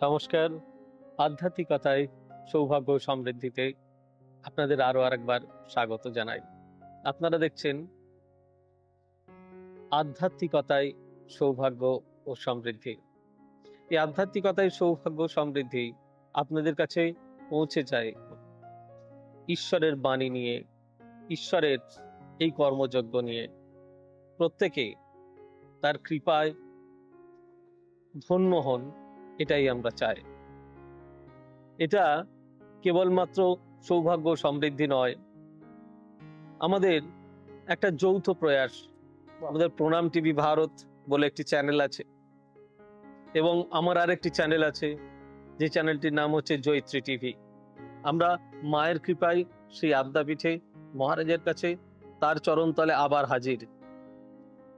নমস্কার। আধ্যাত্মিকতায় সৌভাগ্য ও সমৃদ্ধিতে আপনাদের আরো আরেকবার স্বাগত জানাই। আপনারা দেখছেন আধ্যাত্মিকতায় সৌভাগ্য ও সমৃদ্ধি। এই আধ্যাত্মিকতায় সৌভাগ্য সমৃদ্ধি আপনাদের কাছে পৌঁছে যায় ঈশ্বরের বাণী নিয়ে, ঈশ্বরের এই কর্মযজ্ঞ নিয়ে। প্রত্যেকে তার কৃপায় ধন্য হন, এটাই আমরা চাই। এটা কেবলমাত্র সৌভাগ্য সমৃদ্ধি নয়, আমাদের একটা যৌথ প্রয়াস। আমাদের প্রণাম টিভি ভারত বলে একটি চ্যানেল আছে এবং আমার আরেকটি চ্যানেল আছে, যে চ্যানেলটির নাম হচ্ছে জয়িত্রী টিভি। আমরা মায়ের কৃপায় সেই আদ্যাপীঠে মহারাজের কাছে তার চরণতলে আবার হাজির।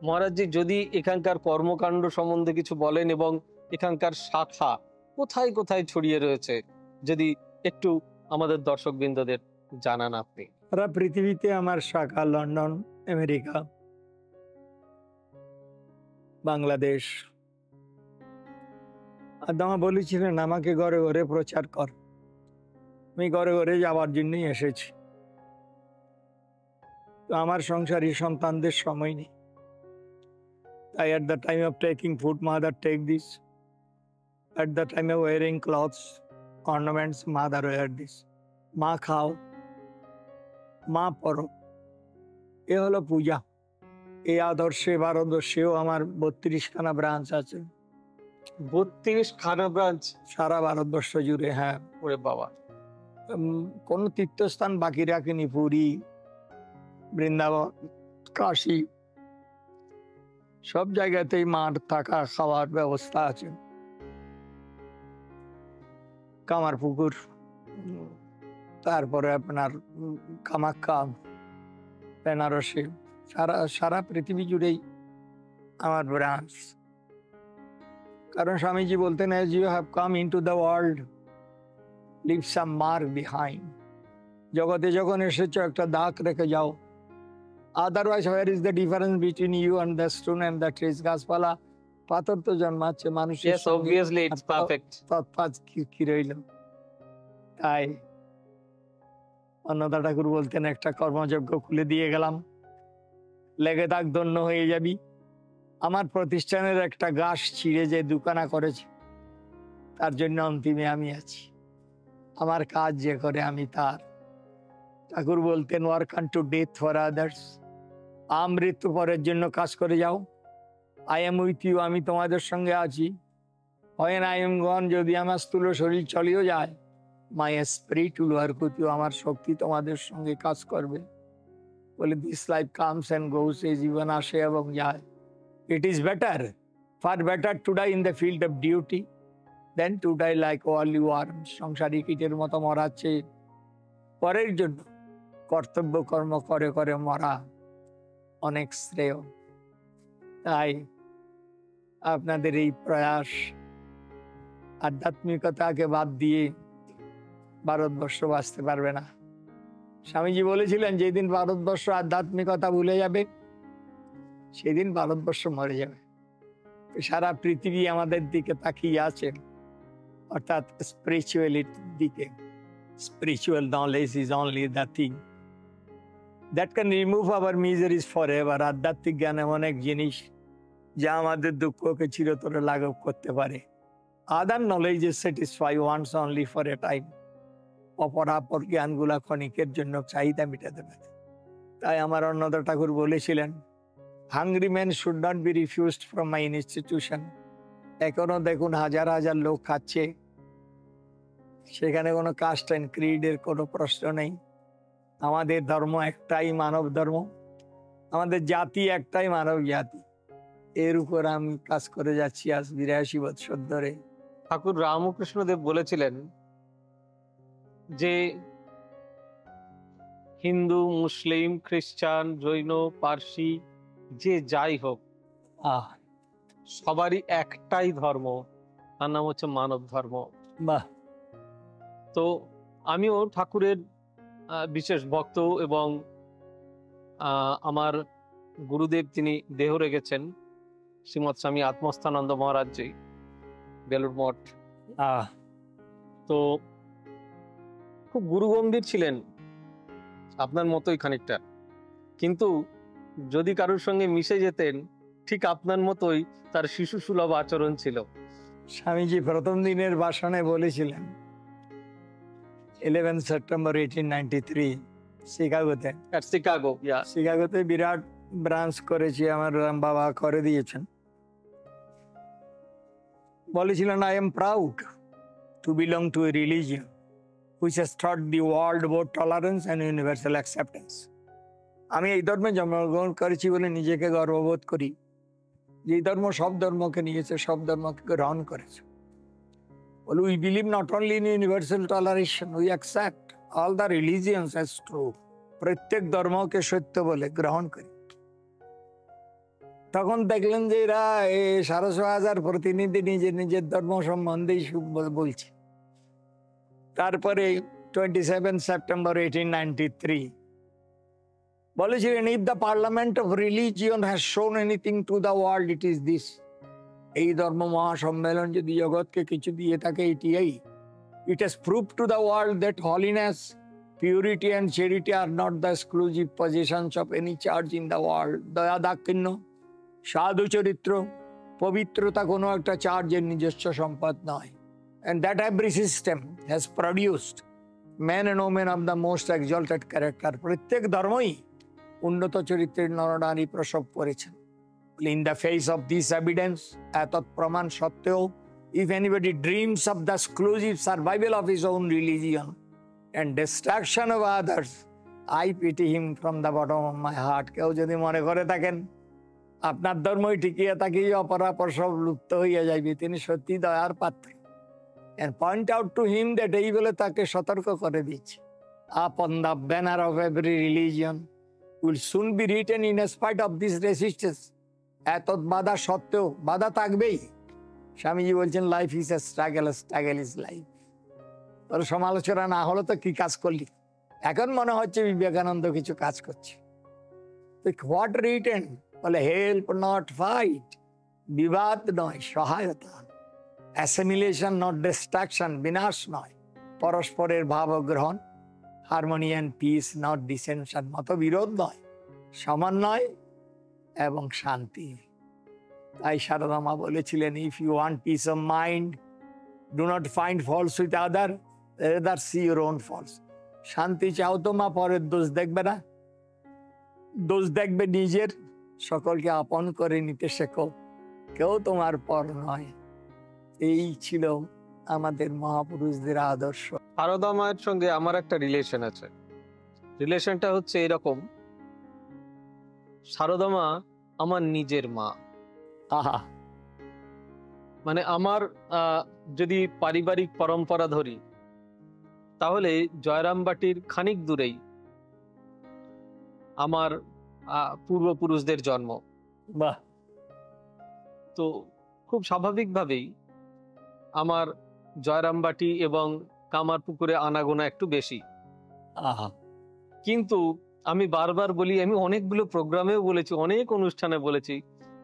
মহারাজজি যদি এখানকার কর্মকাণ্ড সম্বন্ধে কিছু বলেন এবং এখানকার শাখা কোথায় কোথায় ছড়িয়ে রয়েছে, যদি একটু আমাদের দর্শকবৃন্দদের জানান আপনি। সারা পৃথিবীতে আমার শাখা লন্ডন, আমেরিকা, বাংলাদেশ। আদামা বলেছিলেন আমাকে ঘরে ঘরে প্রচার কর। আমি ঘরে ঘরে যাওয়ার জন্যই এসেছি। তো আমার সংসারী সন্তানদের সময় নেই, তাই at the time of taking food, mother take this. At the time of wearing clothes, ornaments, mother wear this. মা খাও, মা পড়ো, এ হলো পূজা। এই আদর্শে ভারতবর্ষেও আমার 32খানা ব্রাঞ্চ আছে। 32খানা ব্রাঞ্চ সারা ভারতবর্ষ জুড়ে। হ্যাঁ, ওরে বাবা। কোন তীর্থস্থান বাকি রাখিনি। পুরী, বৃন্দাবন, কাশী, সব জায়গাতেই মার থাকা খাওয়ার ব্যবস্থা আছে। কামারপুকুর, তারপরে আপনার কামাখ্যা, বেনারসি, সারা পৃথিবী জুড়েই আমার ব্রাঞ্চ। কারণ স্বামীজি বলতেন, as you have come into the world, leave some mark behind. জগতে যখন এসেছো একটা দাগ রেখে যাও। Otherwise where is the difference between you and the stone and the trees? গাছপালা পাথর তো জন্মাচ্ছে, মানুষের Yes, obviously it's perfect. কি রইল। তাই অন্নদা ঠাকুর বলতেন, একটা কর্মযজ্ঞ খুলে দিয়ে গেলাম, লেগে থাক, ধন্য হয়ে যাবি। আমার প্রতিষ্ঠানের একটা গাছ ছিঁড়ে যে দুখানা করেছে, তার জন্য অন্তিমে আমি আছি। আমার কাজ যে করে আমি তার। ঠাকুর বলতেন, ওয়ার্ক আনটু ডেথ ফর আদার্স। মৃত্যু পরের জন্য কাজ করে যাও। আই এম উইথ ইউ, আমি তোমাদের সঙ্গে আছি। হয় না আই এম গন, যদি আমার স্থূল শরীর চলেও যায়, my spirit will work with you, আমার শক্তি তোমাদের সঙ্গে কাজ করবে। বলে this life comes and goes, এই জীবন আসে এবং যায়। It is better, far better to die in the field of duty than to die like worldly worm. সংসারী কীটের মতো মরাচ্ছে পরের জন্য, কর্তব্য কর্ম করে করে মরা অনেক শ্রেয়। তাই আপনাদের এই প্রয়াস, আধ্যাত্মিকতাকে বাদ দিয়ে ভারতবর্ষ বাঁচতে পারবে না। স্বামীজি বলেছিলেন, যেদিন ভারতবর্ষ আধ্যাত্মিকতা ভুলে যাবে, সেদিন ভারতবর্ষ মরে যাবে। সারা পৃথিবী আমাদের দিকে তাকিয়ে আছে, অর্থাৎ স্পিরিচুয়ালিটির দিকে। Spiritual knowledge is only the thing that can remove our miseries for ever. আধ্যাত্মিক জ্ঞান এমন এক জিনিস যা আমাদের দুঃখকে চিরতরে লাঘব করতে পারে। Other knowledge is satisfy once only for a time. অপরাপর জ্ঞানগুলা ক্ষণিকের জন্য চাহিদা মেটাতে পারে। তাই আমার অন্নদা ঠাকুর বলেছিলেন, hungry man should not be refused from my institution. এখনো দেখুন হাজার হাজার লোক খাচ্ছে, সেখানে কোনো কাস্ট অ্যান্ড ক্রিডের কোনো প্রশ্ন নেই। আমাদের ধর্ম একটাই, মানব ধর্ম। আমাদের জাতি একটাই, মানব জাতি। এর উপর আমি কাজ করে যাচ্ছি আজ 82 বছর ধরে। ঠাকুর রামকৃষ্ণদেব বলেছিলেন যে হিন্দু, মুসলিম, খ্রিস্টান, জৈন, পার্সি, যে যাই হোক, সবারই একটাই ধর্ম, তার নাম হচ্ছে মানব ধর্ম। বাহ। তো আমিও ঠাকুরের বিশেষ ভক্ত এবং আমার গুরুদেব তিনি দেহ রেখেছেন শ্রীমৎ স্বামী আত্মস্থানন্দ মহারাজজি, বেলুর মঠ। আহ তো খুব গুরুগম্ভীর ছিলেন, আপনার মতোই খানিকটা, কিন্তু যদি কারোর সঙ্গে মিশে যেতেন ঠিক আপনার মতোই তার শিশু সুলভ আচরণ ছিল। স্বামীজি প্রথম দিনের ভাষণে বলেছিলেন 11 সেপ্টেম্বর 1893 শিকাগোতে। At Chicago, yeah. শিকাগোতে বিরাট ব্রাঞ্চ করেছি, আমার বাবা করে দিয়েছেন। বলেছিলেন, I am proud to belong to a religion which has taught the world about tolerance and universal acceptance. আমি এই ধর্মে জন্মগ্রহণ করেছি বলে নিজেকে গর্ববোধ করি, যে এই ধর্ম সব ধর্মকে নিয়েছে, সব ধর্মকে গ্রহণ করেছে। Well, we believe not only in universal toleration, we accept all the religions as true. প্রত্যেক ধর্মকে সত্য বলে গ্রহণ করি। তখন দেখলেন যে এরা 650,000 প্রতিনিধি নিজের নিজের ধর্ম সম্বন্ধেই বলছে। তারপরে 27 সেপ্টেম্বর 1893 বলেছিলেন, if the parliament of religion has shown anything to the world, it is this. এই ধর্ম মহাসম্মেলন যদি জগৎকে কিছু দিয়ে থাকে এটিই। It has proved to the world that holiness, purity and charity are not the exclusive possessions of any church in the world. দয়া দাক্ষিণ্য, সাধু চরিত্র, পবিত্রতা কোনো একটা চার্চের নিজস্ব সম্পদ নয়। And that every system has produced men and women of the most exalted character. প্রত্যেক ধর্মই উন্নত চরিত্রের নরনারী প্রসব করেছেন। In the face of this evidence, এতৎ প্রমাণ সত্ত্বেও, if anybody dreams of the exclusive survival of his own religion and destruction of others, I pity him from the bottom of my heart. কেউ যদি মনে করে থাকেন আপনার ধর্মই টিকিয়ে থাকিয়ে অপরাপর সব লুপ্ত হইয়া যাইবে, তিনি সত্যি দয়ার পাত্র। And point out to him that এই বলে তাকে সতর্ক করে দিচ্ছে, upon the banner of every religion will soon be written, in spite of this resistance, এত বাধা সত্ত্বেও, বাধা থাকবেই। স্বামীজি বলছেন, life is a struggle, struggle is life. তোর সমালোচনা না হলে তো কি কাজ করলি? এখন মনে হচ্ছে বিবেকানন্দ কিছু কাজ করছে। What written? বলে, হেল্প নট ফাইট, বিবাদ নয় সহায়তা, অ্যাসিমিলেশন নট ডিস্ট্রাকশন, বিনাশ নয় পরস্পরের ভাব গ্রহণ, harmony and peace not dissension, মতবিরোধ নয় সমন্বয় এবং শান্তি। তাই সারদা মা বলেছিলেন, if you want peace of mind, do not find faults with other, rather see your own faults. শান্তি চাও তো মা, পরের দোষ দেখবে না, দোষ দেখবে নিজের। সকলকে আপন করে নিতে শেখো, কেউ তোমার পর নয়। এই ছিল আমাদের মহাপুরুষদের আদর্শ। সারদা মায়ের সঙ্গে আমার একটা রিলেশন আছে। রিলেশনটা হচ্ছে এরকম, সারদা মা আমার নিজের মা। আহা, মানে আমার যদি পারিবারিক পরম্পরা ধরি, তাহলে জয়রামবাটির খানিক দূরেই আমার পূর্বপুরুষদের জন্ম। বাহ। তো খুব স্বাভাবিকভাবেই আমার জয়রামবাটি এবং কামারপুকুরে আনাগোনা একটু বেশি। আহা, কিন্তু আমি বারবার বলি, আমি অনেকগুলো প্রোগ্রামেও বলেছি, অনেক অনুষ্ঠানে বলেছি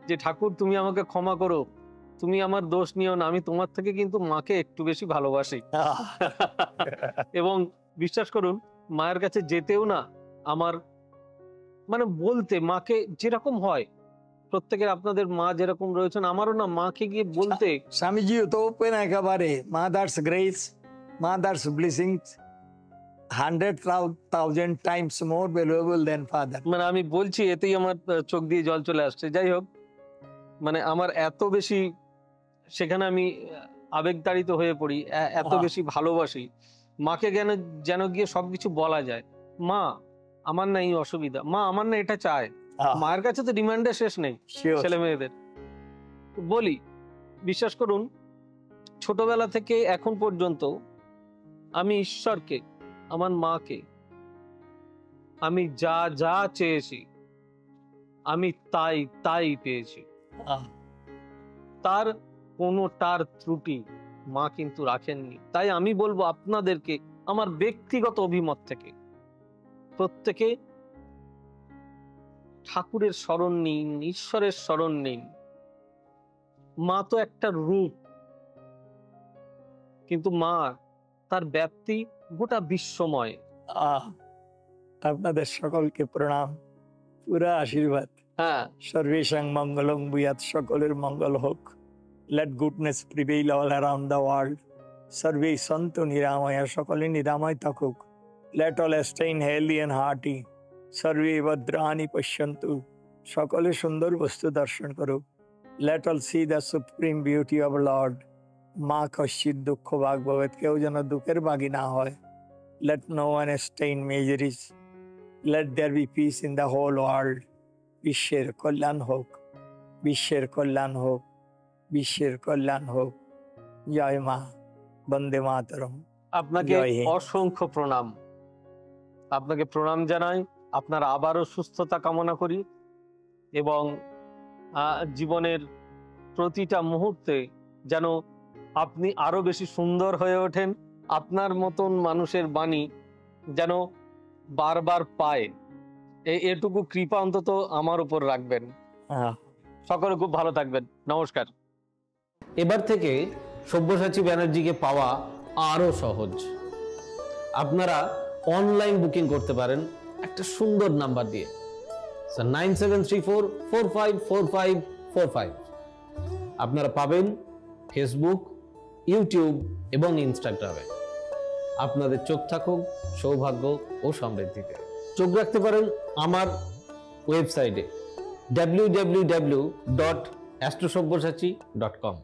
যে ঠাকুর তুমি আমাকে ক্ষমা করো, তুমি আমার দোষ নিও না, আমি তোমার থেকে কিন্তু মাকে একটু বেশি ভালোবাসি। এবং বিশ্বাস করুন, মায়ের কাছে যেতেও না আমার, মানে বলতে মাকে যেরকম হয়, প্রত্যেকের আপনাদের মা যেরকম রয়েছেন, আমারও না মাকে গিয়ে বলতে। স্বামীজিও তো ওপেন একেবারে, mother's grace, mother's blessings 100,000 times more valuable দেন ফাদার। মানে আমি বলছি, এতেই আমার চোখ দিয়ে জল চলে আসছে। যাই হোক, মানে আমার এত বেশি সেখানে আমি আবেগতাড়িত হয়ে পড়ি, এত বেশি ভালোবাসি মাকে, যেন গিয়ে সবকিছু বলা যায়। মা আমার না এই অসুবিধা, মা আমার না এটা চায়। মায়ের কাছে তো ডিমান্ডের শেষ নেই ছেলে মেয়েদের। বলি, বিশ্বাস করুন, ছোটবেলা থেকে এখন পর্যন্ত আমি ঈশ্বরকে, আমার মাকে, আমি যা যা চেয়েছি আমি তাই তাই পেয়েছি। তার কোনোটার ত্রুটি মা কিন্তু রাখেননি। তাই আমি বলবো আপনাদেরকে, আমার ব্যক্তিগত অভিমত থেকে, প্রত্যেকে ঠাকুরের স্মরণ নিন, ঈশ্বরের স্মরণ নিন। মা তো একটা রূপ, কিন্তু মা তার ব্যাপ্তি গোটা বিশ্বময়। আহ আপনাদের সকলকে প্রণাম, পুরা আশীর্বাদ। হ্যাঁ, সর্বেশাং মঙ্গলং ভূয়াৎ, সকলের মঙ্গল হোক। Let goodness prevail all around the world. সর্বে সন্তু নিরাময়া, সকলে নিরাময় থাকুক। Let all stain healthy and hearty. সর্বে ভদ্রাণি পশ্যন্তু, সকলে সুন্দর বস্তু দর্শন করুক। Let all see the supreme beauty of lord. মা কশ্চিৎ দুঃখ ভাগ ভবেৎ, কেউ যেন দুঃখের ভাগী না হয়। Let no one stain majorities. Let there be peace in the whole world. বিশ্বের কল্যাণ হোক, বিশ্বের কল্যাণ হোক, বিশ্বের কল্যাণ হোক। জয় মা, বন্দে মাতরম। আপনাকে জয় হিন্দ। অসংখ্য প্রণাম। আপনাকে প্রণাম জানাই। আপনার আবারও সুস্থতা কামনা করি এবং জীবনের প্রতিটা মুহূর্তে যেন আপনি আরো বেশি সুন্দর হয়ে ওঠেন। আপনার মতন মানুষের বাণী যেন বারবার পায়, এটুকু কৃপা অন্তত আমার উপর রাখবেন। সকলে খুব ভালো থাকবেন। নমস্কার। এবার থেকে সব্যসাচী ব্যানার্জিকে পাওয়া আরো সহজ। আপনারা অনলাইন বুকিং করতে পারেন একটা সুন্দর নাম্বার দিয়ে, 9734454545। আপনারা পাবেন ফেসবুক, ইউটিউব এবং ইনস্টাগ্রামে। আপনাদের চোখ থাকুক সৌভাগ্য ও সমৃদ্ধিতে। চোখ রাখতে পারেন আমার ওয়েবসাইটে www.astrosabbyasachi.com।